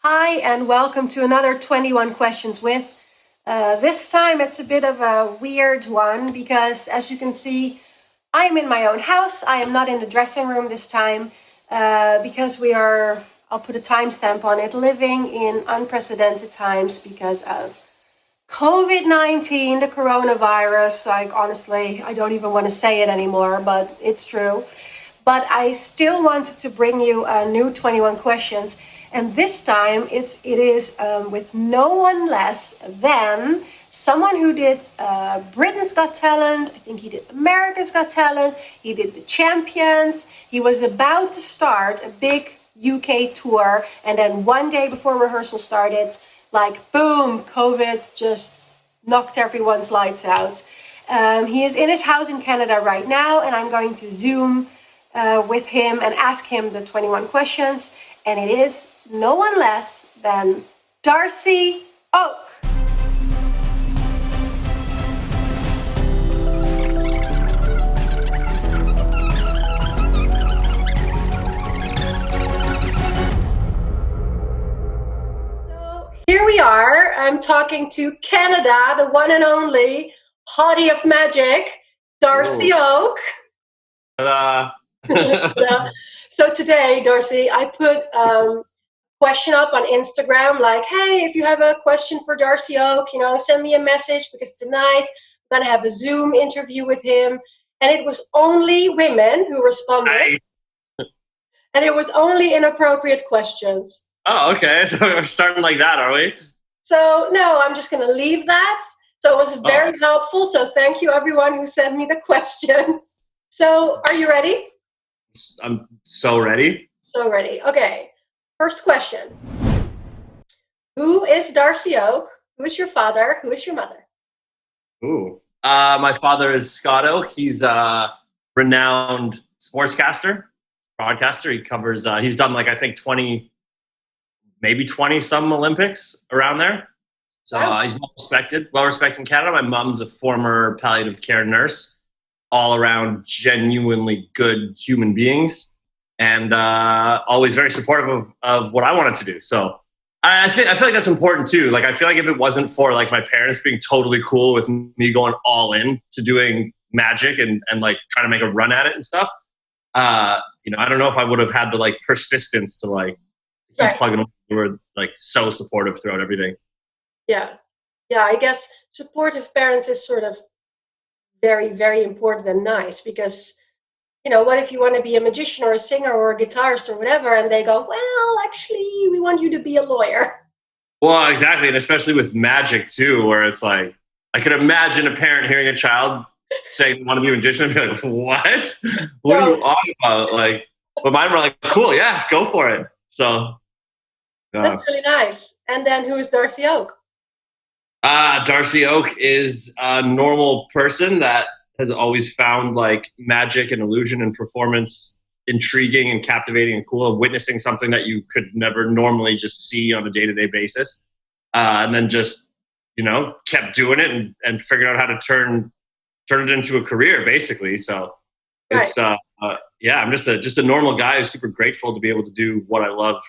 Hi, and welcome to another 21 Questions with. This time it's a bit of a weird one because, as you can see, I am in my own house. I am not in the dressing room this time because we are, I'll put a timestamp on it, living in unprecedented times because of COVID-19, the coronavirus. Like, honestly, I don't even want to say it anymore, but it's true. But I still wanted to bring you a new 21 questions. And this time it is with no one less than someone who did Britain's Got Talent. I think he did America's Got Talent. He did the Champions. He was about to start a big UK tour. And then one day before rehearsal started, like boom, COVID just knocked everyone's lights out. He is in his house in Canada right now, and I'm going to Zoom with him and ask him the 21 questions. And it is no one less than Darcy Oak. So here we are. I'm talking to Canada, the one and only hottie of magic, Darcy Oak. Yeah. So today, Darcy, I put question up on Instagram like, hey, if you have a question for Darcy Oak, send me a message because tonight I'm going to have a Zoom interview with him. And it was only women who responded. And it was only inappropriate questions. Oh, okay. So we're starting like that, are we? So, no, I'm just going to leave that. So it was very helpful. So thank you, everyone who sent me the questions. So are you ready? I'm so ready. So ready. Okay. First question. Who is Darcy Oak? Who is your father? Who is your mother? Ooh. My father is Scott Oak. He's a renowned sportscaster, broadcaster. He covers, he's done I think 20, maybe 20 some Olympics around there. So he's well respected in Canada. My mom's a former palliative care nurse. All around genuinely good human beings, and always very supportive of what I wanted to do. So I feel like that's important too. I feel like if it wasn't for my parents being totally cool with me going all in to doing magic and trying to make a run at it and stuff, I don't know if I would have had the persistence to keep plugging away. They were so supportive throughout everything. Yeah, I guess supportive parents is sort of very, very important and nice because, what if you want to be a magician or a singer or a guitarist or whatever, and they go, well, actually, we want you to be a lawyer. Well, exactly. And especially with magic too, where it's I could imagine a parent hearing a child saying they want to be a magician and be like, what? What are you on about? But mine were cool, yeah, go for it. So that's really nice. And then who is Darcy Oak? Darcy Oak is a normal person that has always found magic and illusion and performance intriguing and captivating and cool, and witnessing something that you could never normally just see on a day-to-day basis. And then just, kept doing it and figured out how to turn it into a career, basically. So it's, I'm just a normal guy who's super grateful to be able to do what I love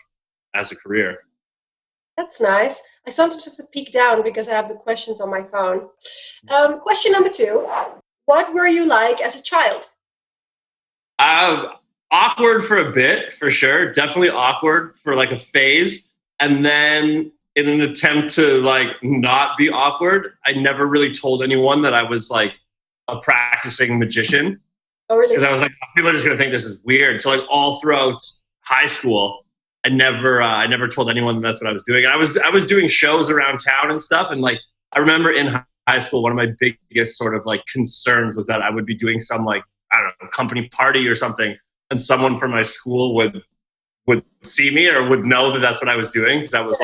as a career. That's nice. I sometimes have to peek down because I have the questions on my phone. Question number 2. What were you like as a child? Awkward for a bit, for sure. Definitely awkward for a phase. And then in an attempt to not be awkward, I never really told anyone that I was a practicing magician. Oh, really? Because I was people are just going to think this is weird. So all throughout high school, I never told anyone that's what I was doing. I was doing shows around town and stuff. And I remember in high school, one of my biggest sort of concerns was that I would be doing some I don't know, company party or something, and someone from my school would see me or would know that that's what I was doing, because I was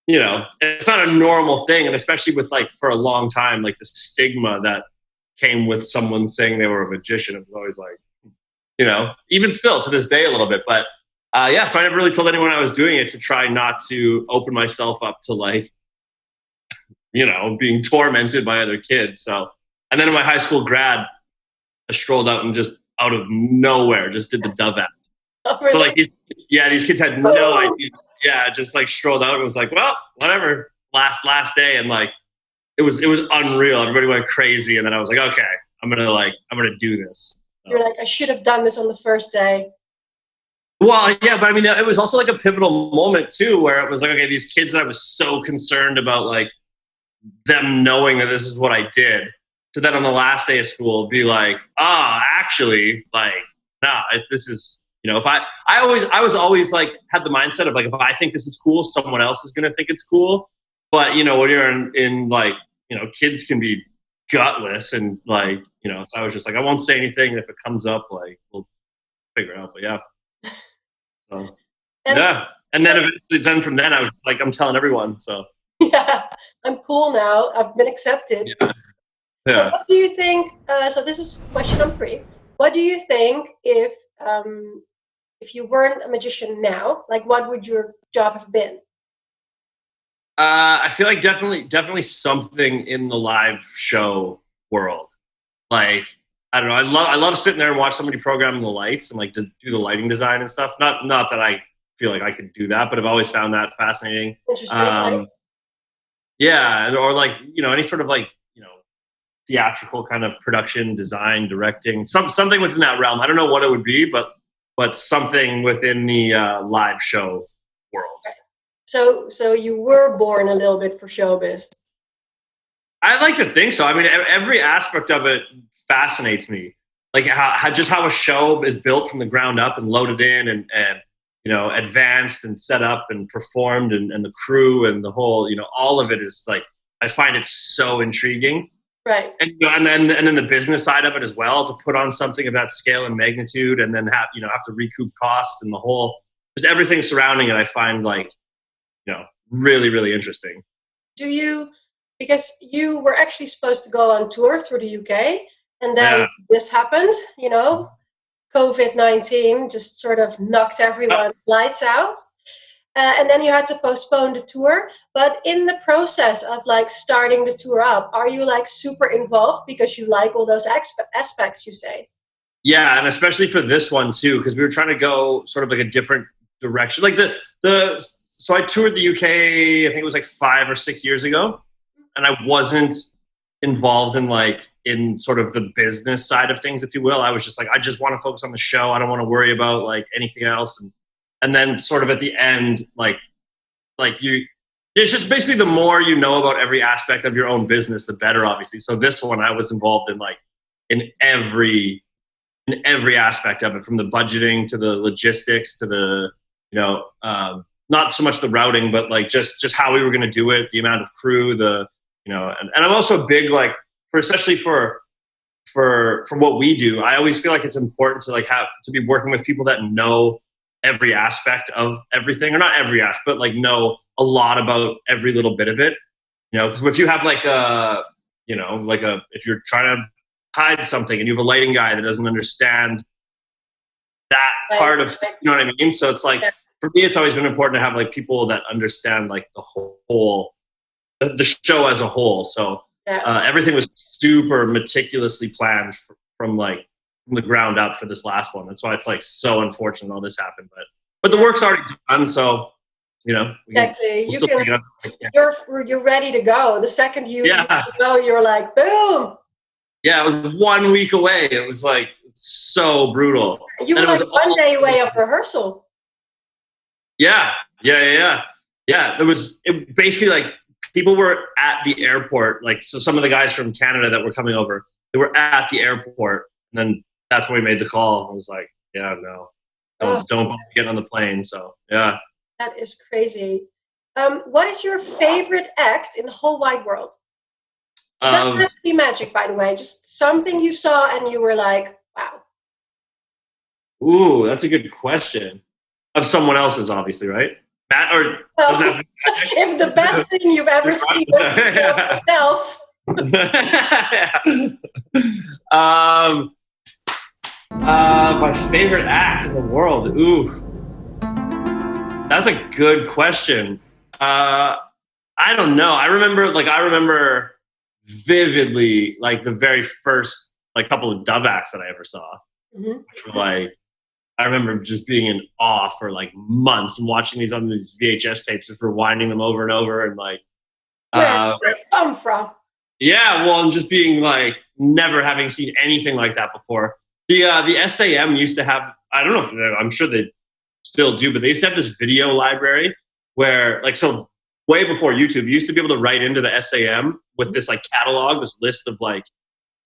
it's not a normal thing, and especially with for a long time the stigma that came with someone saying they were a magician. It was always even still to this day a little bit, but. So I never really told anyone I was doing it to try not to open myself up to being tormented by other kids. So, and then in my high school grad, I strolled out and just out of nowhere just did the dove act. Oh, So really? like, these kids had no idea. Yeah, just like strolled out and was like, well, whatever. Last day, and like it was unreal. Everybody went crazy, and then I was like, okay, I'm gonna do this. You're So. like, I should have done this on the first day. Well, yeah, but I mean, it was also like a pivotal moment too, where it was like, okay, these kids that I was so concerned about, like them knowing that this is what I did, to then on the last day of school be like, actually, like, nah, this is, if I was always like had the mindset of like, if I think this is cool, someone else is gonna think it's cool. But when you're in like, kids can be gutless and like, so I was just like, I won't say anything. If it comes up, like, we'll figure it out. But yeah. So, And yeah. And then eventually, from then, I was like, I'm telling everyone. So, yeah, I'm cool now. I've been accepted. yeah. So Yeah. what do you think, so this is question number 3. What do you think if you weren't a magician now, like what would your job have been? I feel like definitely something in the live show world. Like, I don't know. I love sitting there and watch somebody program the lights and like to do the lighting design and stuff. Not that I feel like I could do that, but I've always found that fascinating. Interesting, right? Yeah, or like any sort of like theatrical kind of production, design, directing, something within that realm. I don't know what it would be, but something within the live show world. Okay. So you were born a little bit for showbiz. I like to think so. I mean, every aspect of it fascinates me. Like how a show is built from the ground up and loaded in and advanced and set up and performed and the crew and the whole, all of it is like, I find it so intriguing. Right. And then the business side of it as well, to put on something of that scale and magnitude and then have to recoup costs and the whole, just everything surrounding it, I find like, really, really interesting. Because you were actually supposed to go on tour through the UK, and then this happened, COVID-19 just sort of knocked everyone's lights out. And then you had to postpone the tour. But in the process of like starting the tour up, are you like super involved because you like all those aspects, you say? Yeah, and especially for this one too, because we were trying to go sort of like a different direction. Like so I toured the UK, I think it was like 5 or 6 years ago, and I wasn't involved in sort of the business side of things, if you will. I was just like, I just want to focus on the show. I don't want to worry about like anything else. And then sort of at the end, it's just basically the more you know about every aspect of your own business, the better, obviously. So this one, I was involved in every aspect of it, from the budgeting to the logistics to the, not so much the routing, but like just how we were going to do it, the amount of crew, and I'm also big, like, especially for what we do, I always feel like it's important to like have to be working with people that know every aspect of everything, or not every aspect, but like know a lot about every little bit of it. Because if you have like if you're trying to hide something and you have a lighting guy that doesn't understand that part of, you know what I mean? So it's like, for me, it's always been important to have like people that understand like the whole, the show as a whole. So everything was super meticulously planned from the ground up for this last one. That's why it's like so unfortunate all this happened, but the work's already done. So, exactly. You're ready to go. The second you go, you're like, boom. Yeah, it was 1 week away. It was like so brutal. You were like 1 day away of rehearsal. Yeah. It basically like people were at the airport. Like, so some of the guys from Canada that were coming over, they were at the airport, and then that's when we made the call. I was like, yeah, no, don't get on the plane. So yeah. That is crazy. What is your favorite act in the whole wide world? It doesn't have to be magic, by the way. Just something you saw and you were like, wow. Ooh, that's a good question. Of someone else's, obviously, right? If the best thing you've ever seen is yourself. My favorite act in the world. Ooh, that's a good question. I don't know. I remember vividly, like the very first like couple of dove acts that I ever saw, which were like I remember just being in awe for like months and watching these on these VHS tapes, just rewinding them over and over, and like, Where did it come from? yeah, well, and just being like never having seen anything like that before. The SAM used to have, I don't know if I'm sure they still do, but they used to have this video library where like, so way before YouTube, you used to be able to write into the SAM with this like catalog, this list of like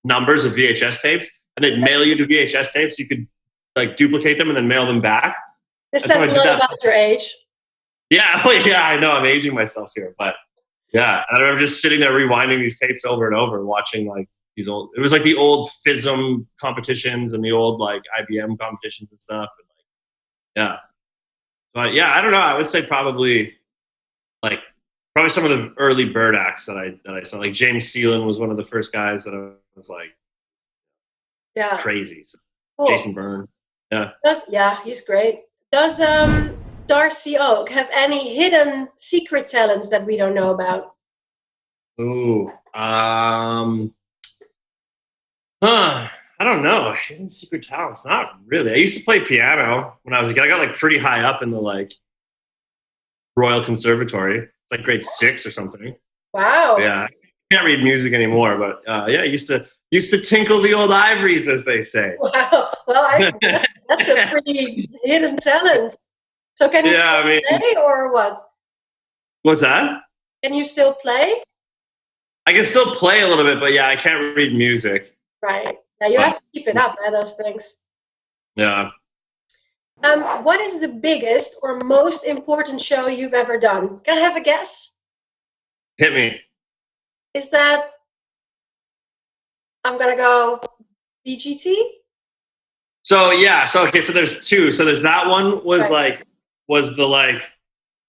numbers of VHS tapes, and they'd mail you to VHS tapes. You could like duplicate them and then mail them back. This says a lot about your age. Yeah, oh yeah, I know I'm aging myself here, but yeah, I remember just sitting there rewinding these tapes over and over, watching like these old. It was like the old FISM competitions and the old like IBM competitions and stuff. And like, yeah, but yeah, I don't know. I would say probably some of the early bird acts that I saw. Like James Seelan was one of the first guys that I was like, yeah, crazy. So cool. Jason Byrne, yeah, he's great. Does Darcy Oak have any hidden secret talents that we don't know about? Ooh, I don't know. Hidden secret talents? Not really. I used to play piano when I was a kid. I got like pretty high up in the like Royal Conservatory. It's like grade 6 or something. Wow. Yeah, I can't read music anymore, but yeah, I used to tinkle the old ivories, as they say. Wow. Well, that's a pretty hidden talent. So can you still play or what? What's that? Can you still play? I can still play a little bit, but yeah, I can't read music. Right. Yeah, you have to keep it up, those things. Yeah. What is the biggest or most important show you've ever done? Can I have a guess? Hit me. Is that, I'm going to go BGT? So yeah, so there's two. So there's that one was right. was the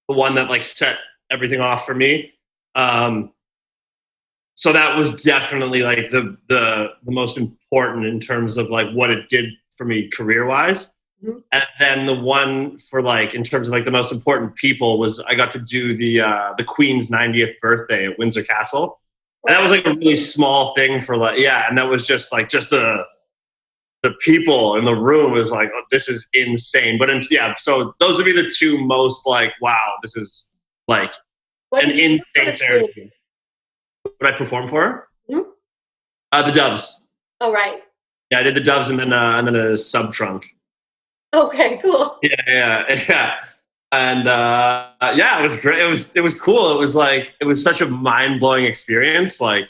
one that like set everything off for me. So that was definitely like the most important in terms of like what it did for me career wise. Mm-hmm. And then the one for like in terms of like the most important people was I got to do the Queen's 90th birthday at Windsor Castle. And that was like a really small thing for like, yeah, and that was just the people in the room was like, oh, this is insane. But yeah, so those would be the two most like, wow, this is like an insane ceremony. What I performed for? Mm-hmm. The Doves. Oh, right. Yeah, I did the Doves and then a sub trunk. Okay, cool. Yeah. And yeah, it was great. It was cool. It was like it was such a mind blowing experience. Like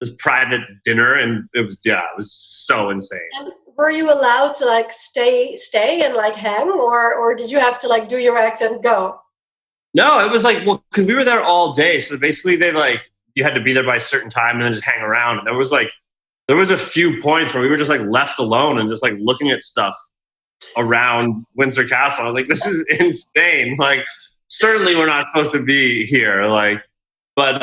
this private dinner, and it was so insane. And were you allowed to like stay and like hang, or did you have to like do your act and go? No, it was like because we were there all day. So basically, they like you had to be there by a certain time and then just hang around. And there was a few points where we were just like left alone and just like looking at stuff around Windsor Castle. I was like, this is insane. Like, certainly we're not supposed to be here. Like, but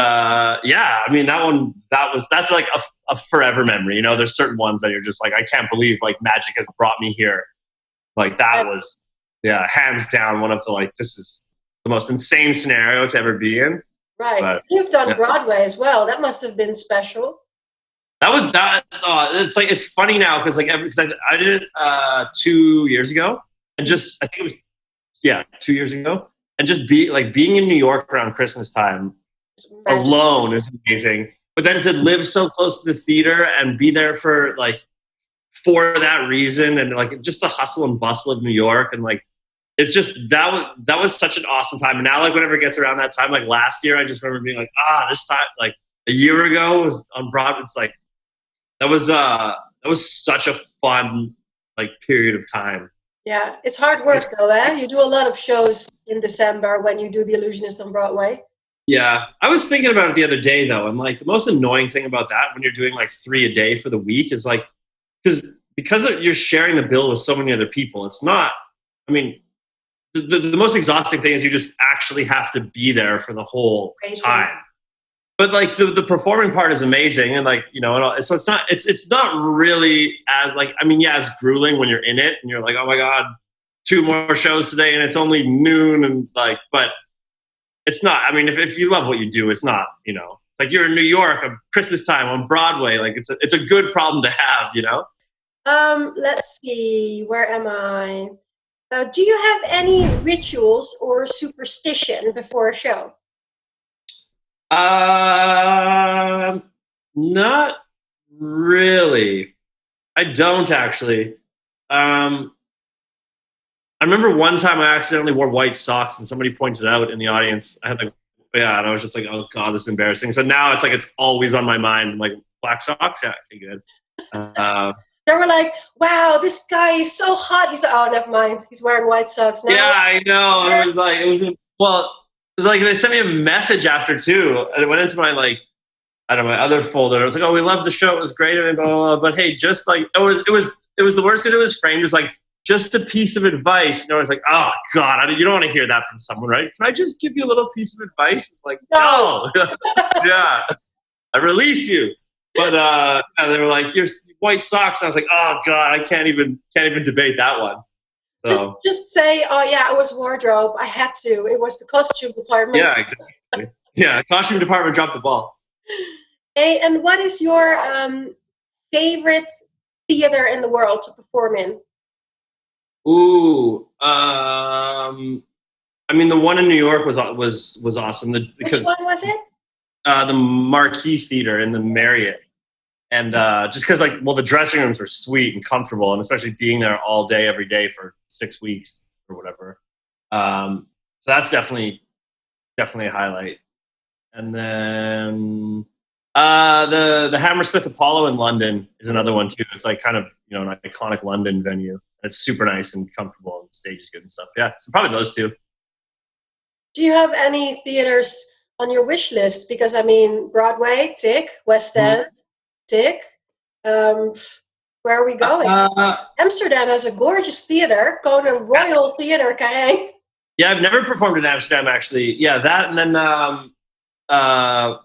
yeah, I mean, that's like a forever memory. You know, there's certain ones that you're just like, I can't believe like magic has brought me here. Like that was, yeah, hands down one of the like, this is the most insane scenario to ever be in. Right. But, you've done Broadway as well. That must have been special. It's funny now because I did it 2 years ago, and just I think it was 2 years ago, and just being in New York around Christmas time alone is amazing. But then to live so close to the theater and be there for that reason, and like just the hustle and bustle of New York, and like it's just that was such an awesome time. And now like whenever it gets around that time, like last year, I just remember being like, this time like a year ago was on Broadway. It's like. That was such a fun period of time. Yeah, it's hard work though, eh? You do a lot of shows in December when you do The Illusionist on Broadway. Yeah, I was thinking about it the other day though, and like the most annoying thing about that when you're doing like 3 a day for the week is like because you're sharing the bill with so many other people. It's not. I mean, the most exhausting thing is you just actually have to be there for the whole time. But like the performing part is amazing, and like so it's not really as as grueling when you're in it and you're like, oh my god, 2 more shows today and it's only noon, and like, but it's not. I mean, if you love what you do, it's not. It's like you're in New York at Christmas time on Broadway. Like it's a good problem to have. Let's see. Where am I? Do you have any rituals or superstition before a show? Um, Not really. I don't actually. Um, I remember one time I accidentally wore white socks, and somebody pointed out in the audience. I had like, yeah, and I was just like, oh god, this is embarrassing. So now it's like it's always on my mind. I'm like, black socks, yeah, okay, good. They were like, "Wow, this guy is so hot." He's like, "Oh, never mind. He's wearing white socks now." Yeah, I know. It was like well, like they sent me a message after too, and it went into my like I don't know my other folder. I was like, oh, we loved the show. It was great, and blah, blah, blah. But hey, just like it was the worst because it was framed. It was like just a piece of advice. You know, I was like, oh god, you don't want to hear that from someone, right? Can I just give you a little piece of advice? It's like no, yeah, I release you. But and they were like, "Your white socks." And I was like, "Oh God, I can't even debate that one." So just say, "Oh yeah, it was wardrobe. I had to. It was the costume department." yeah, exactly. Yeah, costume department dropped the ball. Hey, and what is your favorite theater in the world to perform in? Ooh, I mean, the one in New York was awesome Which because one was it? the Marquis Theater in the Marriott. And just because, like, well, the dressing rooms were sweet and comfortable, and especially being there all day, every day for 6 weeks or whatever. So that's definitely a highlight. And then the Hammersmith Apollo in London is another one too. It's like kind of an iconic London venue. It's super nice and comfortable, and the stage is good and stuff. Yeah, so probably those two. Do you have any theaters on your wish list? Because I mean, Broadway, tick. West End, tick. Where are we going? Amsterdam has a gorgeous theater, Conan Royal Theater, Carré. Yeah, I've never performed in Amsterdam actually. Yeah, that and then well, I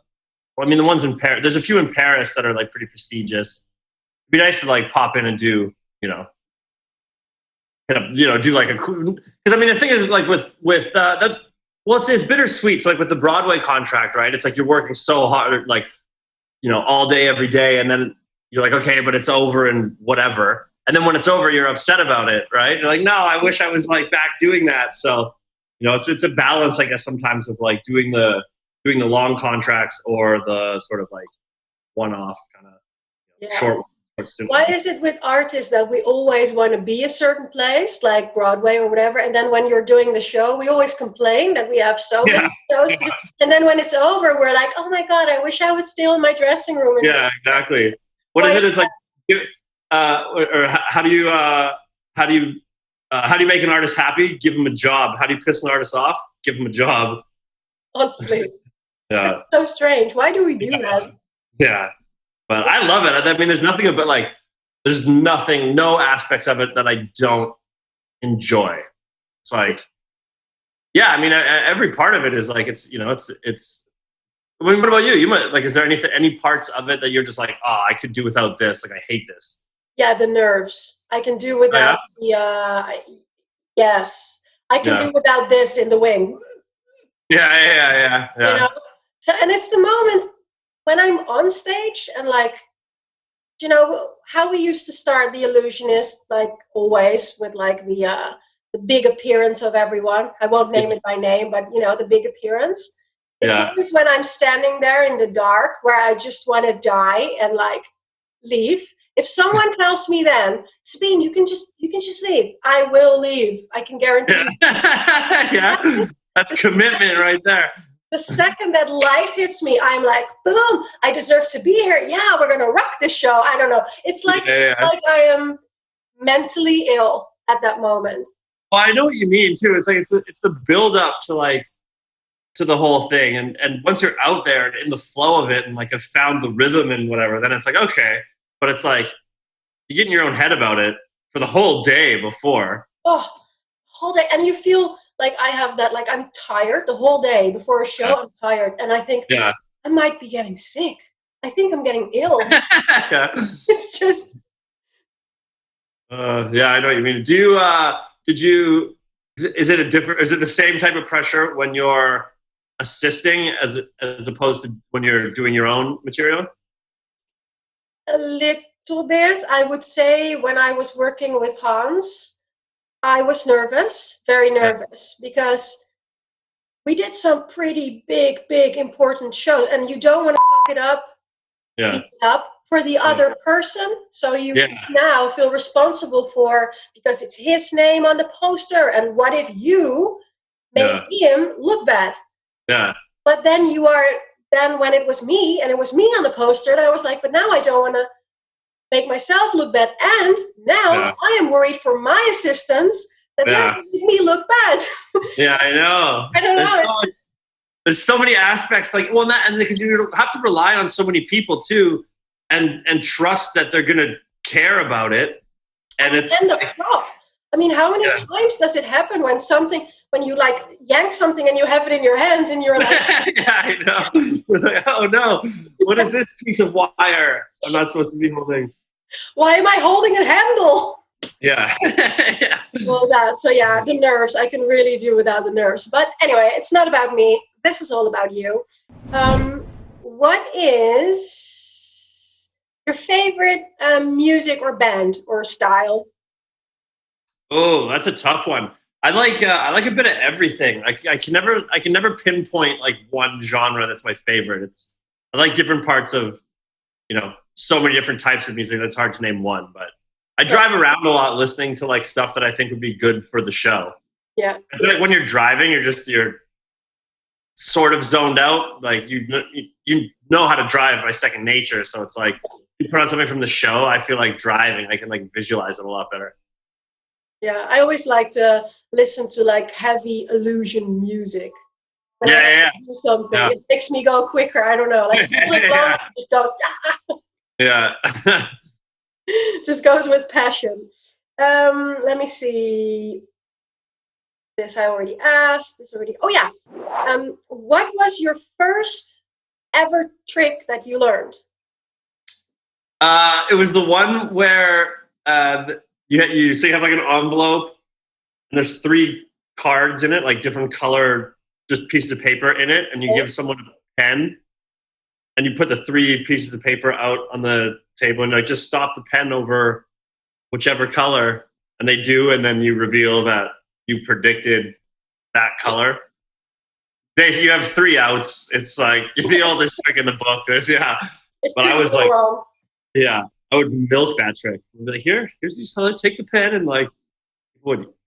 mean the ones in Paris. There's a few in Paris that are like pretty prestigious. It'd be nice to like pop in and do do like a cool. Because I mean the thing is like with that. Well, it's bittersweet. So like with the Broadway contract, right? It's like you're working so hard, like all day, every day, and then you're like, okay, but it's over and whatever. And then when it's over, you're upset about it, right? You're like, no, I wish I was like back doing that. So, it's a balance, I guess, sometimes with like doing the long contracts or the sort of like one-off kind of short. Why is it with artists that we always want to be a certain place, like Broadway or whatever, and then when you're doing the show, we always complain that we have so many shows, and then when it's over, we're like, oh my god, I wish I was still in my dressing room. Yeah, exactly. What is it? It's like, or how do you make an artist happy? Give them a job. How do you piss an artist off? Give them a job. Honestly, yeah, it's so strange. Why do we do that? Yeah. But I love it. I mean, no aspects of it that I don't enjoy. It's like, yeah, I mean, every part of it is like, it's. I mean, what about you? You might like, is there any parts of it that you're just like, oh, I could do without this. Like, I hate this. Yeah, the nerves. I can do without yes, I can do without this in the wing. Yeah. So, and it's the moment when I'm on stage and like, how we used to start The Illusionist, like always with like the big appearance of everyone. I won't name it by name, but the big appearance. It's always when I'm standing there in the dark where I just want to die and like leave. If someone tells me then, Sabine, you can just leave, I will leave. I can guarantee. Yeah, that's commitment right there. The second that light hits me, I'm like, boom, I deserve to be here. Yeah, we're going to rock this show. I don't know. It's like, like I am mentally ill at that moment. Well, I know what you mean, too. It's like it's the build up to the whole thing. And once you're out there and in the flow of it and like have found the rhythm and whatever, then it's like, okay. But it's like you get in your own head about it for the whole day before. Oh, whole day. And you feel like I have that, like I'm tired the whole day before a show. I'm tired. And I think I might be getting sick. I think I'm getting ill. It's just. Yeah, I know what you mean. Is it the same type of pressure when you're assisting as opposed to when you're doing your own material? little bit. I would say when I was working with Hans, I was nervous, very Yeah, nervous, because we did some pretty big, important shows, and you don't want to fuck it up, yeah, keep it up for the yeah, other person. So you yeah, now feel responsible for, because it's his name on the poster, and what if you make yeah, him look bad? yeah, But then then when it was me and it was me on the poster, then I was like, but now I don't want to make myself look bad. And yeah, now I am worried for my assistants that they're yeah. going to make me look bad. Yeah, I know. I don't There's know. so there's so many aspects, like, well, and because you have to rely on so many people too, and trust that they're gonna care about it, and it's And the like, prop. I mean, how many yeah. times does it happen when you like yank something and you have it in your hand and you're like, Yeah, I know. We're like, oh no, what is this piece of wire I'm not supposed to be holding? why am I holding a handle? Yeah, yeah, Well, so yeah, the nerves. I can really do without the nerves. But anyway, it's not about me. This is all about you. What is your favorite music or band or style? Oh, that's a tough one. I like a bit of everything. I can never pinpoint like one genre that's my favorite. I like different parts of, so many different types of music. That's hard to name one, but I drive around a lot listening to like stuff that I think would be good for the show. Yeah, I feel like when you're driving, you're sort of zoned out. Like you know how to drive by second nature. So it's like you put on something from the show. I feel like driving. I can like visualize it a lot better. yeah. I always like to listen to like heavy illusion music when I Yeah, have yeah, to do something. yeah, It makes me go quicker. I don't know, like yeah, just goes, yeah. Yeah. just goes with passion. Let me see. This I already asked. This already. Oh yeah. What was your first ever trick that you learned? It was the one where so you have like an envelope and there's three cards in it, like different color, just pieces of paper in it, and you Okay. give someone a pen, and you put the three pieces of paper out on the table, and like just stop the pen over whichever color, and they do, and then you reveal that you predicted that color. You have three outs. It's like the oldest trick in the book. Yeah, It but I couldn't was go like, wrong. yeah, I would milk that trick. I'd be like, here's these colors. Take the pen, and like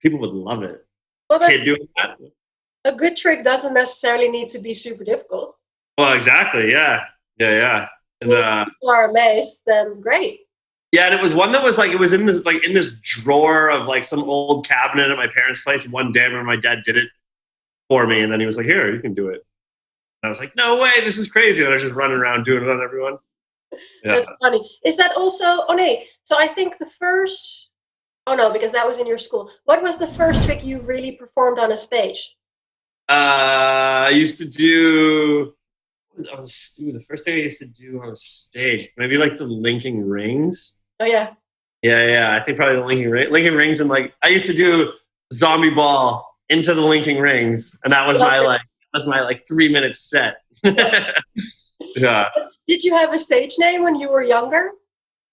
people would love it. Well, Kid that's doing that. a good trick. Doesn't necessarily need to be super difficult. Well, exactly. Yeah, yeah, yeah. I And mean, if people are amazed, then great. yeah, and it was one that was like it was in this drawer of like some old cabinet at my parents' place. One day, when my dad did it for me, and then he was like, "Here, you can do it." And I was like, "No way, this is crazy!" And I was just running around doing it on everyone. Yeah. That's funny. Is that also? Oh no. So I think the first. Oh no, because that was in your school. What was the first trick you really performed on a stage? I used to do. The first thing I used to do on stage, maybe like the linking rings. Oh yeah. Yeah, yeah. I think probably the linking rings, and like I used to do zombie ball into the linking rings, and that was Love my it. like 3 minute set. Yeah. Yeah. Did you have a stage name when you were younger?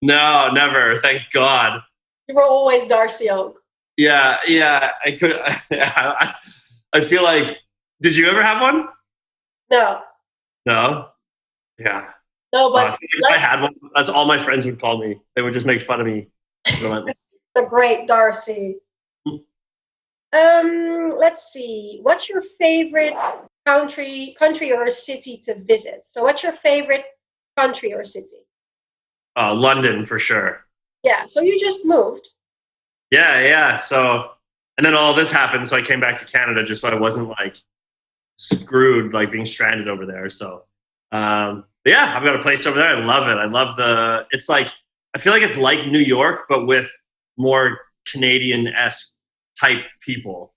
No, never. Thank God. You were always Darcy Oak. Yeah, yeah. I could. I feel like. Did you ever have one? No, No. Yeah. no, I but think if I like had one, that's all my friends would call me. They would just make fun of me. Relentless. the great Darcy. Let's see. What's your favorite country or city to visit? So, what's your favorite country or city? London for sure. Yeah. So you just moved. Yeah, yeah. So, and then all this happened, so I came back to Canada just so I wasn't like screwed, like being stranded over there. So, but yeah, I've got a place over there. I love it. I love It's like I feel like it's like New York, but with more Canadian-esque type people.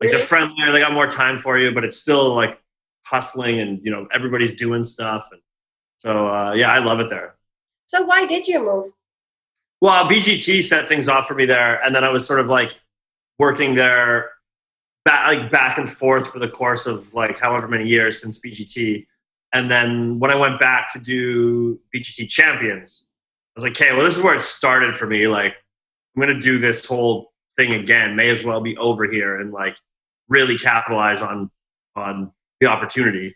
Like they're Really? friendlier, they got more time for you, but it's still like hustling and everybody's doing stuff. And so yeah, I love it there. So why did you move? Well, BGT set things off for me there, and then I was sort of like working there back and forth for the course of like however many years since BGT. And then when I went back to do BGT Champions, was like, okay, well, this is where it started for me. Like, I'm going to do this whole thing again. May as well be over here and like really capitalize on the opportunity.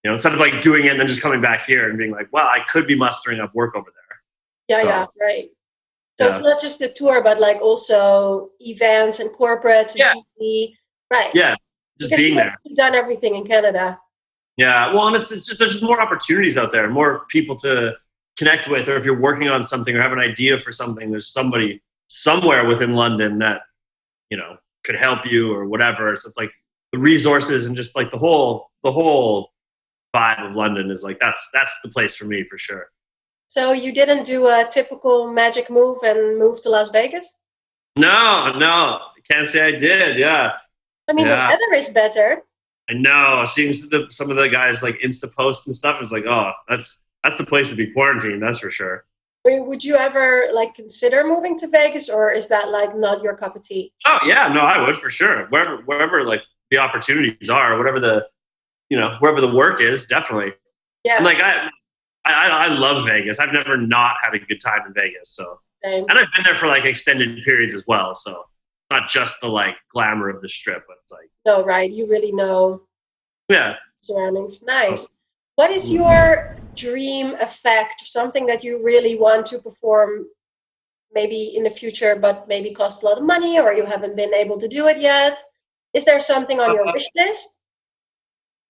You know, instead of like doing it and then just coming back here and being like, well, I could be mustering up work over there. Yeah, So, yeah, right. So it's not just the tour, but like also events and corporates and TV. Right. Yeah, just because being there. You've done everything in Canada. Yeah, well, and it's just, there's just more opportunities out there, more people to connect with, or if you're working on something or have an idea for something, there's somebody somewhere within London that, you know, could help you or whatever. So it's like the resources and just like the whole vibe of London is like that's the place for me for sure. So you didn't do a typical magic move and move to Las Vegas? No, I can't say I did. Yeah, I mean, the weather is better. I know. Seeing some of the guys like Insta post and stuff, it's like, oh, that's the place to be quarantined. That's for sure. I mean, would you ever like consider moving to Vegas, or is that like not your cup of tea? Oh yeah, no, I would for sure. Wherever like the opportunities are, whatever the, you know, wherever the work is, definitely. Yeah. And like I love Vegas. I've never not had a good time in Vegas. So, same. And I've been there for like extended periods as well. So not just the like glamour of the strip, but it's like, no, right. You really know. Yeah. Surroundings. Nice. What is your dream effect, something that you really want to perform maybe in the future, but maybe cost a lot of money, or you haven't been able to do it yet? Is there something on your wish list?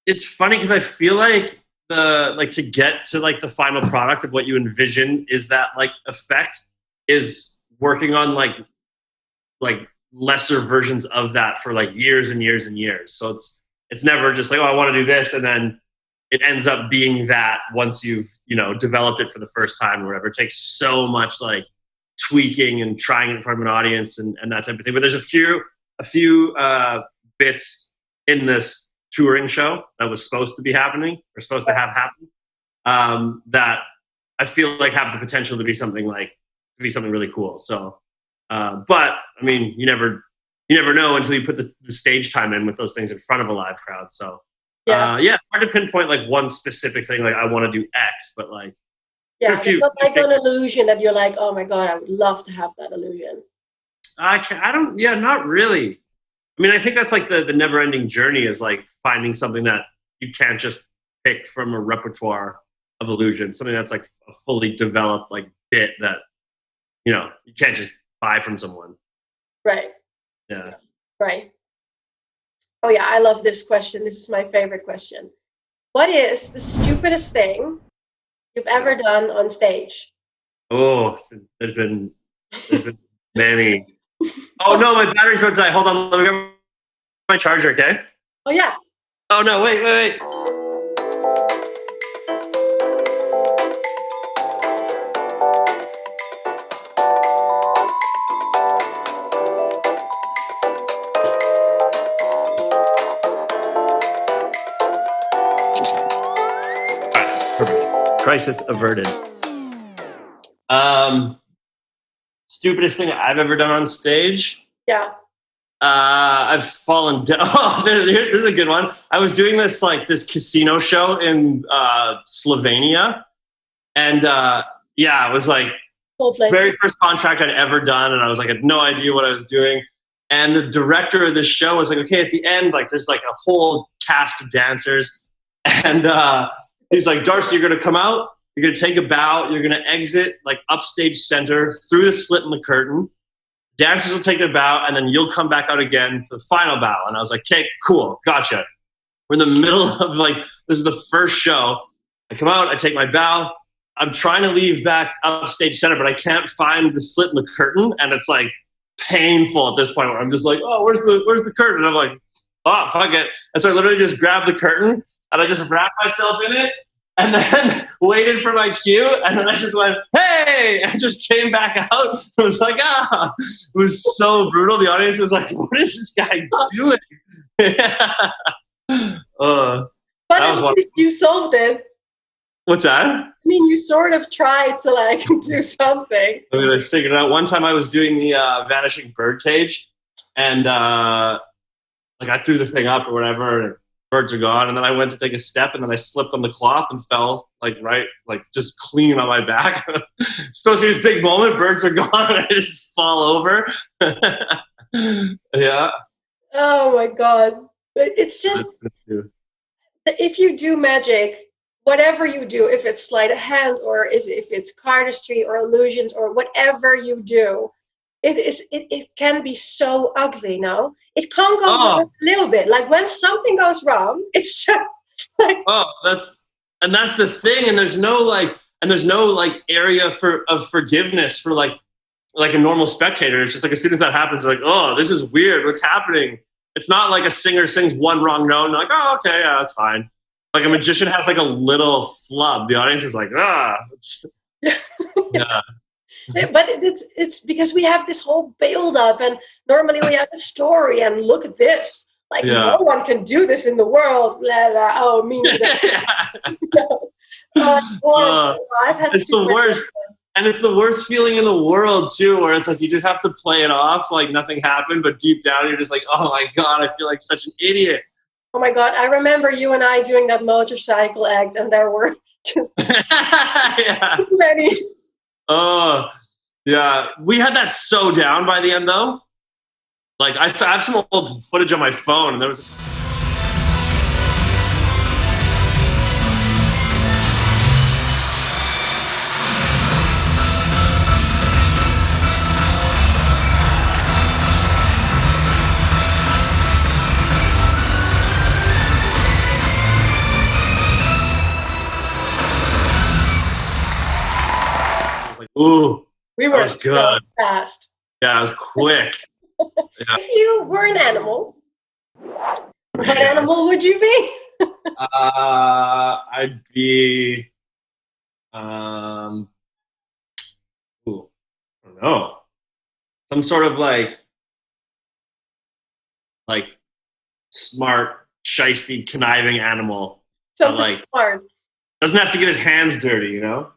It's funny because I feel like to get to like the final product of what you envision is that like effect is working on like lesser versions of that for like years and years and years. So it's never just like, oh, I want to do this, and then it ends up being that once you've, you know, developed it for the first time or whatever. It takes so much like tweaking and trying it in front of an audience and that type of thing. But there's a few bits in this touring show that was supposed to be happening or supposed to have happened that I feel like have the potential to be something really cool. So, but I mean, you never know until you put the stage time in with those things in front of a live crowd. So it's hard to pinpoint like one specific thing. Like I want to do X, but like it's not like an illusion that you're like, oh my God, I would love to have that illusion. Not really. I mean, I think that's like the never-ending journey is like finding something that you can't just pick from a repertoire of illusion, something that's like a fully developed like bit that, you know, you can't just buy from someone. Right. Yeah. Right. Oh yeah, I love this question. This is my favorite question. What is the stupidest thing you've ever done on stage? Oh, there's been many. Oh no, my battery's about to die. Hold on, let me grab my charger, okay? Oh yeah. Oh no, wait. Perfect. Crisis averted. Stupidest thing I've ever done on stage? Yeah. I've fallen down. Oh, this is a good one. I was doing this casino show in Slovenia, and it was like very first contract I'd ever done, and I was like, I had no idea what I was doing. And the director of the show was like, okay, at the end, like there's like a whole cast of dancers, and he's like, Darcy, you're gonna come out. You're going to take a bow. You're going to exit like upstage center through the slit in the curtain. Dancers will take their bow, and then you'll come back out again for the final bow. And I was like, okay, cool. Gotcha. We're in the middle of like, this is the first show. I come out. I take my bow. I'm trying to leave back upstage center, but I can't find the slit in the curtain. And it's like painful at this point where I'm just like, oh, where's the curtain? And I'm like, oh, fuck it. And so I literally just grabbed the curtain and I just wrapped myself in it. And then waited for my cue, and then I just went, hey! And just came back out. It was like, It was so brutal. The audience was like, what is this guy doing? But at least you solved it. What's that? I mean, you sort of tried to like do something. I mean, I figured it out. One time I was doing the vanishing bird cage, and like I threw the thing up or whatever, and birds are gone. And then I went to take a step, and then I slipped on the cloth and fell just clean on my back. It's supposed to be this big moment. Birds are gone, and I just fall over. Yeah. Oh my God. But it's just, if you do magic, whatever you do, if it's sleight of hand or if it's cardistry or illusions or whatever you do, it can be so ugly. No, it can't go wrong a little bit. Like when something goes wrong, it's just like, that's the thing. And there's no area of forgiveness for like a normal spectator. It's just like as soon as that happens, they're like, oh, this is weird. What's happening? It's not like a singer sings one wrong note and they're like, oh, okay, yeah, that's fine. Like a magician has like a little flub. The audience is like, yeah. But it's because we have this whole build up, and normally we have a story, and look at this. Like no one can do this in the world. Oh, me. I've had it's the worst. And it's the worst feeling in the world, too, where it's like you just have to play it off like nothing happened, but deep down you're just like, oh, my God, I feel like such an idiot. Oh, my God. I remember you and I doing that motorcycle act, and there were just too many. Oh, yeah. We had that so down by the end, though. Like, I have some old footage on my phone, and there was... Ooh, we were so fast. Yeah, it was quick. Yeah. If you were an animal, what animal would you be? I'd be, I don't know, some sort of like smart, shisty, conniving animal. Something smart. Doesn't have to get his hands dirty, you know?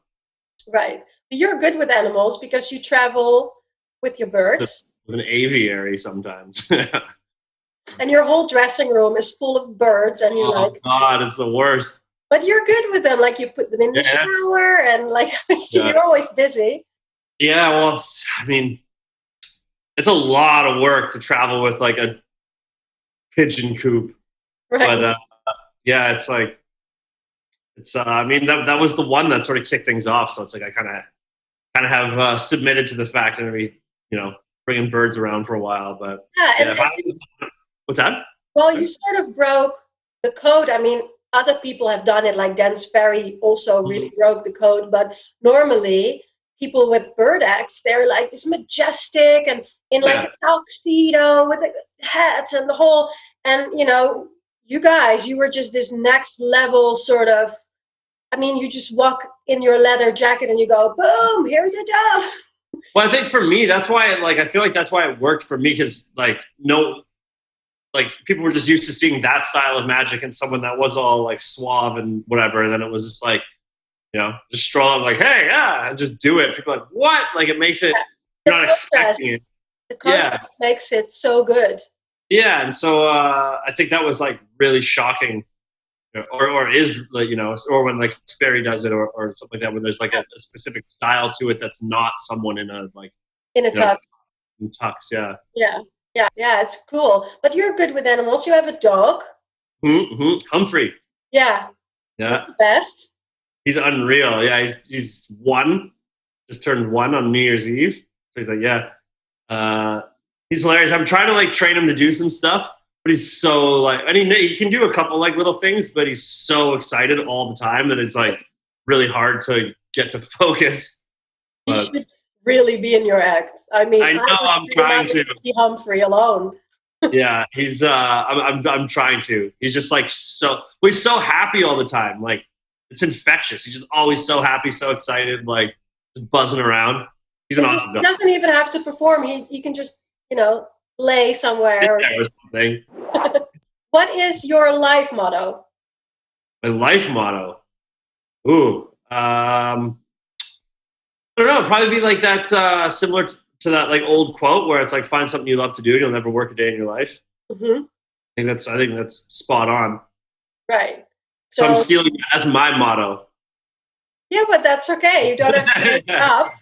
Right. You're good with animals because you travel with your birds. With an aviary sometimes. And your whole dressing room is full of birds, and you're oh God, it's the worst. But you're good with them, like you put them in the shower, and like I see you're always busy. Yeah, well, I mean, it's a lot of work to travel with like a pigeon coop. Right. But yeah, it's like I mean that was the one that sort of kicked things off. So it's like I kind of have submitted to the fact that we, bringing birds around for a while. But what's that? Well, you sort of broke the code. I mean, other people have done it, like Dan Sperry also really broke the code. But normally, people with bird acts, they're like this majestic and in like a tuxedo with a hat and the whole. And you guys, you were just this next level sort of. I mean, you just walk in your leather jacket and you go, boom, here's a dove. Well, I think for me, that's why I feel like that's why it worked for me, because people were just used to seeing that style of magic and someone that was all like suave and whatever. And then it was just like, just strong, like, hey, yeah, and just do it. People are like, what? Like it makes it, you're not expecting it. The contrast makes it so good. Yeah. And so I think that was like really shocking. Or is or when like Sperry does it or something like that, when there's like a specific style to it that's not someone in a tux. In tux, yeah. Yeah, it's cool. But you're good with animals. You have a dog. Mm-hmm. Humphrey. Yeah. He's the best. He's unreal. Yeah, he's one. Just turned 1 on New Year's Eve. So he's like, he's hilarious. I'm trying to like train him to do some stuff. But he's so he can do a couple like little things, but he's so excited all the time that it's like really hard to get to focus. He should really be in your act. I mean, I know I'm trying to see Humphrey alone. Yeah, he's I'm trying to. He's just like he's so happy all the time. Like it's infectious. He's just always so happy, so excited, like just buzzing around. He's an awesome dog. He doesn't even have to perform. He can just lay somewhere. Or something. What is your life motto? My life motto? Ooh. I don't know. Probably be like that, similar to that like old quote where it's like, find something you love to do and you'll never work a day in your life. Mm-hmm. I think that's spot on. Right. So I'm So stealing. That's my motto. yeah, but that's okay. You don't have to make it up.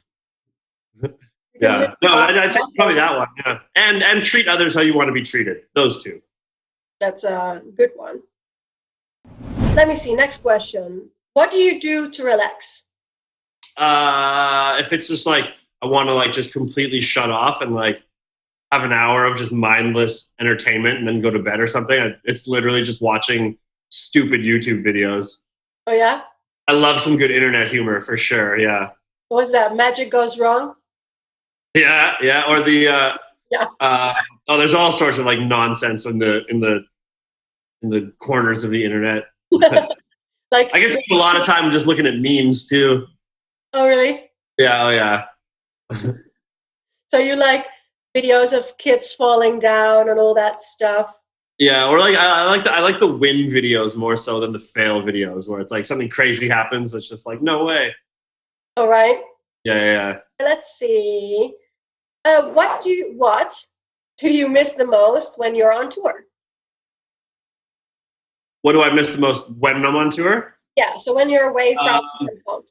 You can live Yeah. No, off I'd the say probably motto. that one. Yeah. And treat others how you want to be treated. Those two. That's a good one. Let me see. Next question. What do you do to relax? If it's just like I want to like just completely shut off and like have an hour of just mindless entertainment and then go to bed or something, it's literally just watching stupid YouTube videos. Oh yeah? I love some good internet humor for sure. Yeah. What's that? Magic goes wrong? Yeah. Yeah. Or the Yeah. oh, there's all sorts of like nonsense in the corners of the internet. Like, I guess a lot of time just looking at memes too. oh really? Yeah, oh yeah. So you like videos of kids falling down and all that stuff? Yeah, or like I like the win videos more so than the fail videos where it's like something crazy happens. It's just like no way. All right. Yeah, yeah, yeah. Let's see. What do you miss the most when you're on tour? What do I miss the most when I'm on tour? Yeah. So when you're away from home.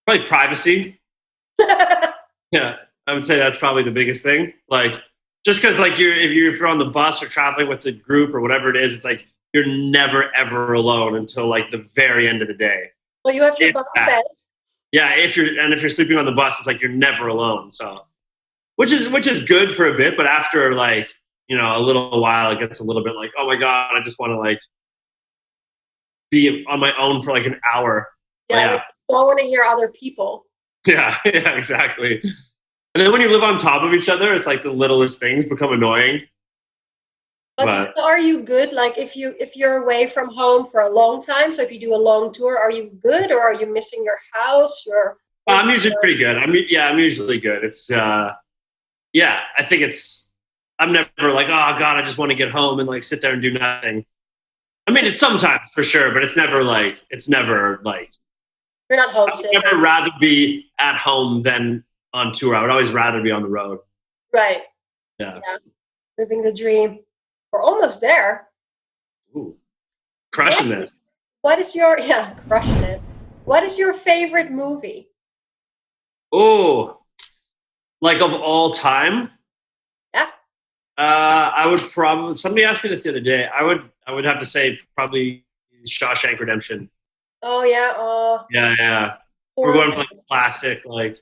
Probably privacy. Yeah, I would say that's probably the biggest thing. Like, just because like if you're on the bus or traveling with the group or whatever it is, it's like you're never ever alone until like the very end of the day. Well, you have your If bunk that. bed. Yeah, if you're sleeping on the bus, it's like you're never alone. So, which is good for a bit, but after like a little while, it gets a little bit like, oh my god, I just want to like be on my own for like an hour. Yeah. Yeah, You don't want to hear other people. yeah, yeah, exactly. And then when you live on top of each other, it's like the littlest things become annoying. But are you good? Like if you're away from home for a long time, so if you do a long tour, are you good or are you missing your house? I'm usually pretty good. I'm usually good. It's yeah, I think I'm never like, oh god, I just want to get home and like sit there and do nothing. I mean, it's sometimes for sure, but it's never like you're not I homesick. would never rather be at home than on tour. I would always rather be on the road. Right. Yeah. Yeah. Living the dream. We're almost there. Ooh. Crushing What this. what is your crushing it. What is your favorite movie? Oh, like of all time? Yeah. I would probably. Somebody asked me this the other day. I would have to say probably Shawshank Redemption. Oh yeah. Oh, Yeah, yeah. We're going for like a classic. Like,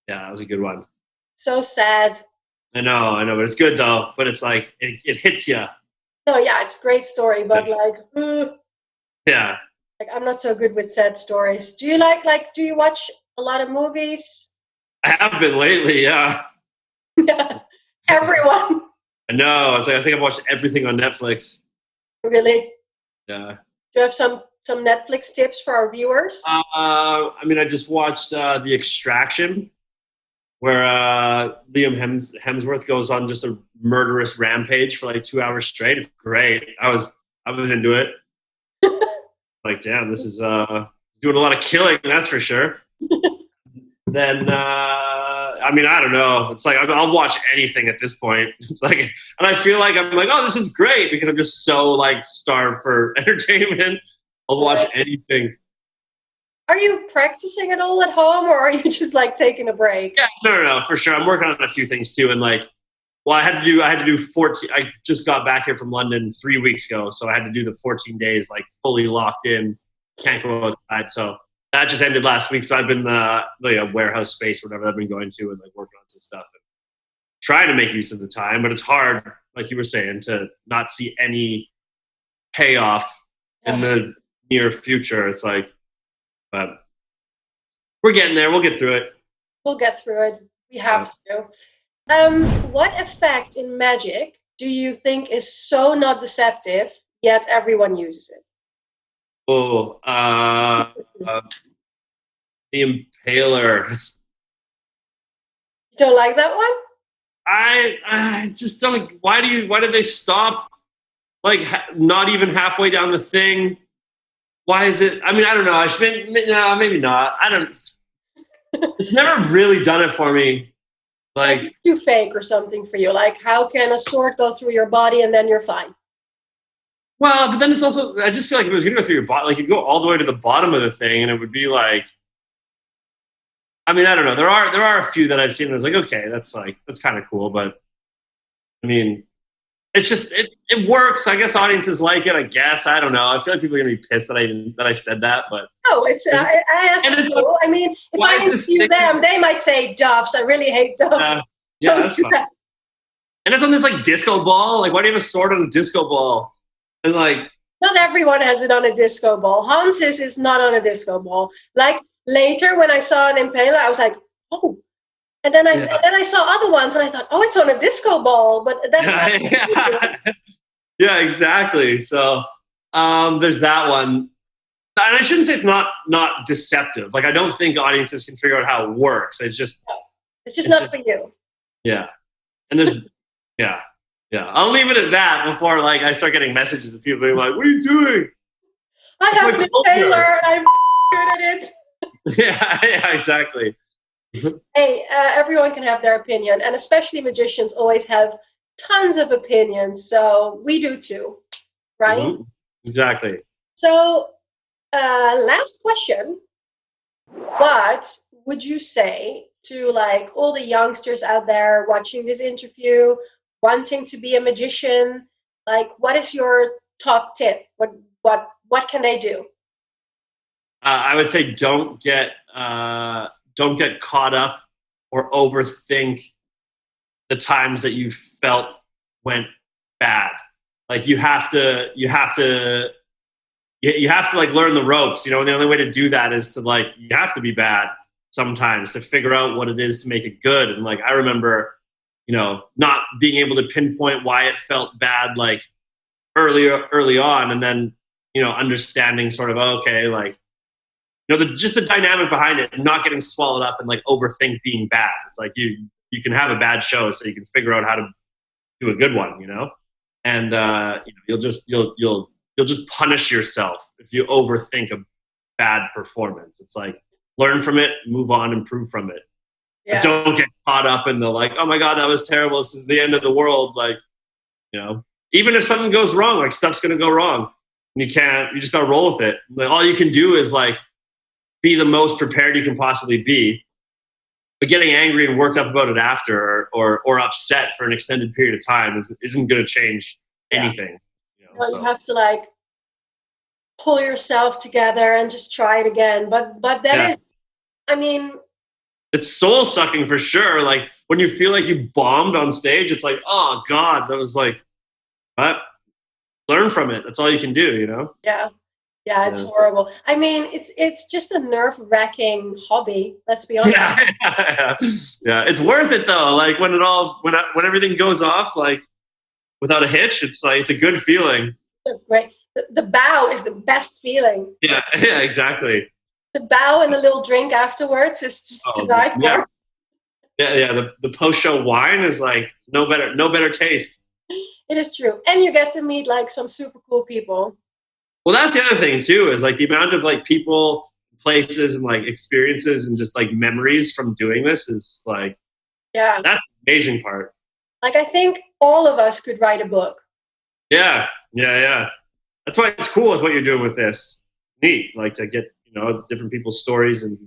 yeah, that was a good one. so sad. I know, but it's good though. But it's like it hits you. No, yeah, it's a great story, but Yeah. like I'm not so good with sad stories. Do you like do you watch a lot of movies? I have been lately. Yeah. Yeah. Everyone. I know. It's like I think I've watched everything on Netflix. Really? Yeah. Do you have some Netflix tips for our viewers? I mean, I just watched The Extraction, where Liam Hemsworth goes on just a murderous rampage for like 2 hours straight. It's great. I was into it. Like, damn, this is doing a lot of killing. That's for sure. Then, I mean, I don't know. It's like I'll watch anything at this point. It's like, and I feel like I'm like, oh, this is great because I'm just so like starved for entertainment. I'll watch anything. Are you practicing at all at home, or are you just like taking a break? Yeah, no, for sure. I'm working on a few things too, and like, well, I had to do 14. I just got back here from London 3 weeks ago, so I had to do the 14 days like fully locked in, can't go outside. So that just ended last week. So I've been a warehouse space, or whatever I've been going to, and like working on some stuff, and trying to make use of the time. But it's hard, like you were saying, to not see any payoff in the near future. It's like, but we're getting there. We'll get through it. We'll get through it. We have to. What effect in magic do you think is so not deceptive, yet everyone uses it? Oh, the Impaler. You don't like that one? I just don't. Why did they stop? Like not even halfway down the thing. Why is it? I mean, I don't know. No, maybe not. I don't. It's never really done it for me. Like too fake or something for you. Like, how can a sword go through your body and then you're fine? Well, but then it's also, I just feel like if it was going to go through your body, like you'd go all the way to the bottom of the thing and it would be like, I mean, I don't know. There are a few that I've seen and I was like, okay, that's kind of cool. But I mean, it's just, it works. I guess audiences like it, I guess. I don't know. I feel like people are going to be pissed that I said that, but. No, it's, I asked you. I mean, if I interview them, they might say doves. I really hate doves. Yeah, that's fine. And it's on this like disco ball. Like, why do you have a sword on a disco ball? And like, not everyone has it on a disco ball. Hans's is not on a disco ball. Like later when I saw an impaler, I was like, oh. And then I saw other ones and I thought, oh, it's on a disco ball, but that's not yeah, exactly. So there's that one. And I shouldn't say it's not deceptive. Like, I don't think audiences can figure out how it works. It's just not for you. Yeah. And there's yeah. I'll leave it at that before like I start getting messages of people being like, what are you doing? I have an impaler and I'm good at it. Yeah, exactly. Hey, everyone can have their opinion, and especially magicians always have tons of opinions, so we do too, right? Mm-hmm. Exactly. So, last question. What would you say to like all the youngsters out there watching this interview, wanting to be a magician? Like, what is your top tip? What can they do? I would say don't get caught up or overthink the times that you felt went bad. Like you have to like learn the ropes, you know, and the only way to do that is to like, you have to be bad sometimes to figure out what it is to make it good. And like, I remember, you know, not being able to pinpoint why it felt bad, like early on. And then, you know, understanding sort of, okay, like, you know, just the dynamic behind it and not getting swallowed up and like overthink being bad. It's like you can have a bad show so you can figure out how to do a good one, you know? And you know, you'll just punish yourself if you overthink a bad performance. It's like, learn from it, move on, improve from it. Yeah. But don't get caught up in the like, oh my God, that was terrible. This is the end of the world. Like, you know, even if something goes wrong, like stuff's going to go wrong. And you just got to roll with it. Like, all you can do is like, be the most prepared you can possibly be. But getting angry and worked up about it after or upset for an extended period of time isn't going to change anything. You know, you have to like pull yourself together and just try it again. But that is, I mean, it's soul sucking for sure. Like when you feel like you bombed on stage, it's like, oh God, that was like, what? Learn from it. That's all you can do, you know? Yeah, it's horrible. I mean, it's just a nerve-wracking hobby. Let's be honest. Yeah, it's worth it though. Like when everything goes off, like without a hitch, it's like it's a good feeling. It's great. The bow is the best feeling. Yeah, exactly. The bow and a little drink afterwards is just to die for. Yeah. The post-show wine is like no better taste. It is true, and you get to meet like some super cool people. Well, that's the other thing too, is like the amount of like people, places, and like experiences and just like memories from doing this is like, that's the amazing part. Like, I think all of us could write a book. Yeah. That's why it's cool with what you're doing with this. Neat, like to get, you know, different people's stories and,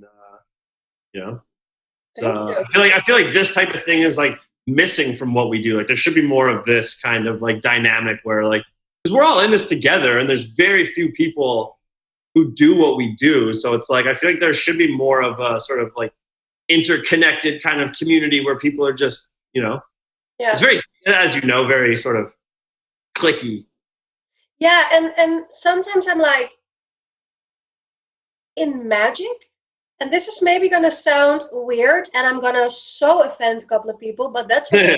you know, so I feel like this type of thing is like missing from what we do. Like there should be more of this kind of like dynamic where like, because we're all in this together and there's very few people who do what we do. So it's like, I feel like there should be more of a sort of like interconnected kind of community where people are just, you know, it's very, as you know, very sort of cliquey. Yeah. And sometimes I'm like, in magic, and this is maybe going to sound weird and I'm going to so offend a couple of people, but that's okay.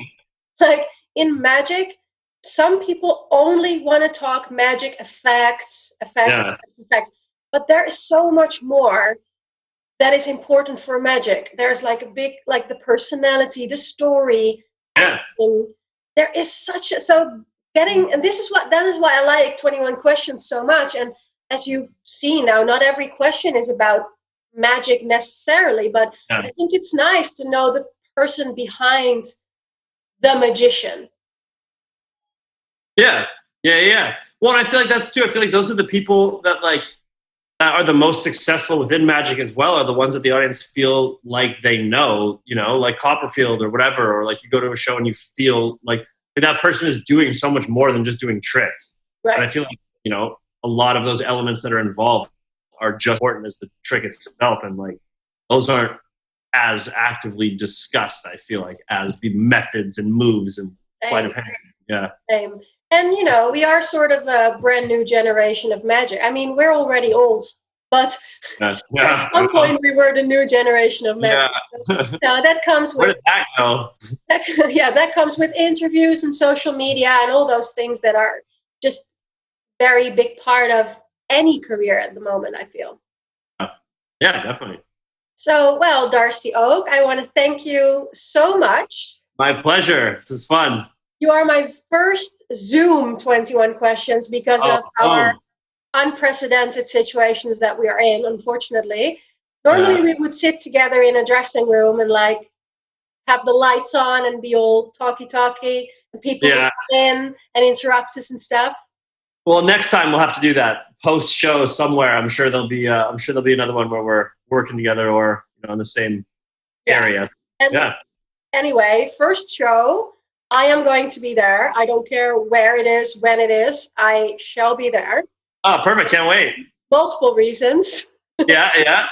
Like in magic, some people only want to talk magic effects, but there is so much more that is important for magic. There's like a big, like the personality, the story. There is such a, and that is why I like 21 Questions so much. And as you've seen now, not every question is about magic necessarily, but I think it's nice to know the person behind the magician. Yeah. Well, and I feel like that's too. I feel like those are the people that that are the most successful within magic as well, are the ones that the audience feel like they know, like Copperfield or whatever, or like you go to a show and you feel like that person is doing so much more than just doing tricks. Right. And I feel like, a lot of those elements that are involved are just important as the trick itself. And like, those aren't as actively discussed, I feel like, as the methods and moves and sleight of hand. Yeah. Same. And, we are sort of a brand new generation of magic. I mean, we're already old, but at some point we were the new generation of magic. Yeah. So that comes with... Where did that go? That comes with interviews and social media and all those things that are just very big part of any career at the moment, I feel. Yeah, definitely. So, well, Darcy Oak, I want to thank you so much. My pleasure. This was fun. You are my first Zoom 21 questions because of our unprecedented situations that we are in, unfortunately. Normally we would sit together in a dressing room and like have the lights on and be all talky and people come in and interrupt us and stuff. Well, next time we'll have to do that post show somewhere. I'm sure there'll be another one where we're working together or in the same area. And anyway, first show, I am going to be there. I don't care where it is, when it is. I shall be there. Oh, perfect. Can't wait. Multiple reasons. Yeah.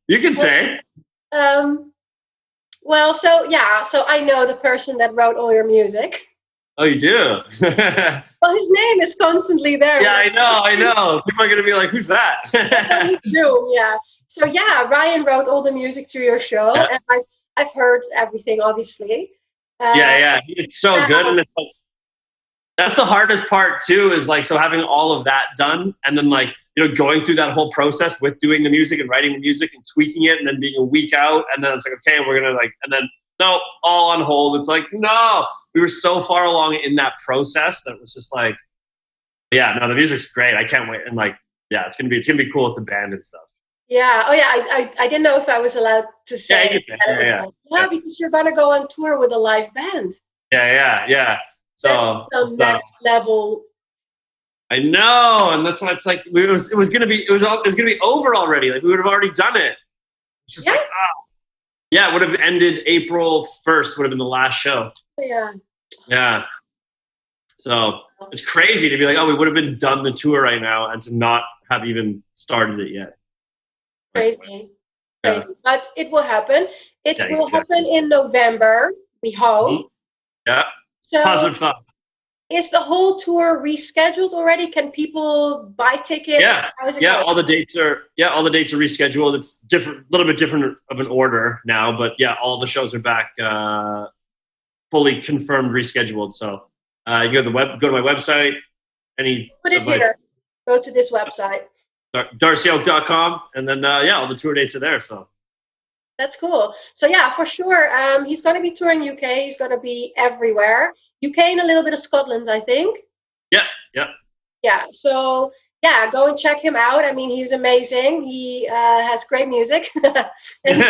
You can say. Well, so I know the person that wrote all your music. Oh, you do? Well, his name is constantly there. Yeah, I know. People are going to be like, who's that? Zoom, yeah. So, Ryan wrote all the music to your show, and I've heard everything, obviously. It's so good. And it's like, that's the hardest part, too, is like, so having all of that done, and then like, going through that whole process with doing the music and writing the music and tweaking it, and then being a week out, and then it's like, okay, we're going to and then, no, all on hold. It's like, no, we were so far along in that process that it was just like, the music's great. I can't wait. And like, it's going to be cool with the band and stuff. Yeah. Oh, yeah. I didn't know if I was allowed to say. Because you're going to go on tour with a live band. Yeah. So that's the next level. I know, and that's why it's like it was going to be over already. Like we would have already done it. It's just like it would have ended April 1st. Would have been the last show. Yeah. So it's crazy to be like, we would have been done the tour right now, and to not have even started it yet. Crazy. But it will happen. It will happen in November, we hope. Mm-hmm. Yeah. So positive thought. Is the whole tour rescheduled already? Can people buy tickets? Yeah. All the dates are rescheduled. It's different, a little bit different of an order now, but all the shows are back, fully confirmed, rescheduled. So you go to my website. Put it here. Go to this website. DarcyOak.com, and then all the tour dates are there. So that's cool. So for sure, he's going to be touring UK. He's going to be everywhere. UK and a little bit of Scotland, I think. Yeah. So go and check him out. I mean, he's amazing. He has great music and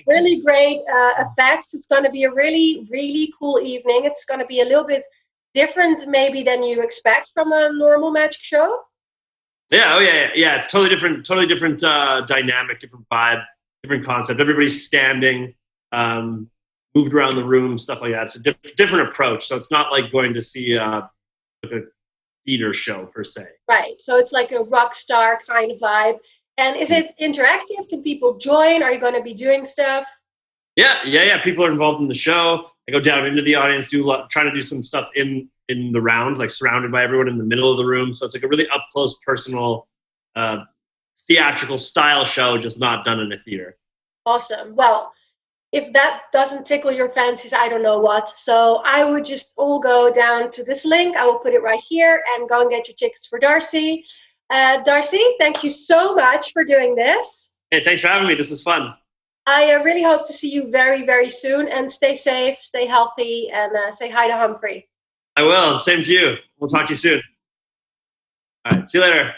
really great effects. It's going to be a really, really cool evening. It's going to be a little bit different, maybe, than you expect from a normal magic show. Yeah. It's totally different dynamic, different vibe, different concept. Everybody's standing. Moved around the room, stuff like that. It's a different approach. So it's not like going to see a theater show per se. Right. So it's like a rock star kind of vibe. And is it interactive? Can people join? Are you going to be doing stuff? Yeah. People are involved in the show. I go down into the audience, trying to do some stuff in the round, like surrounded by everyone in the middle of the room. So it's like a really up close, personal, theatrical style show, just not done in a theater. Awesome. Well, if that doesn't tickle your fancies, I don't know what. So I would just all go down to this link. I will put it right here and go and get your tickets for Darcy. Darcy, thank you so much for doing this. Hey, thanks for having me. This was fun. I really hope to see you very, very soon. And stay safe, stay healthy, and say hi to Humphrey. I will. Same to you. We'll talk to you soon. All right. See you later.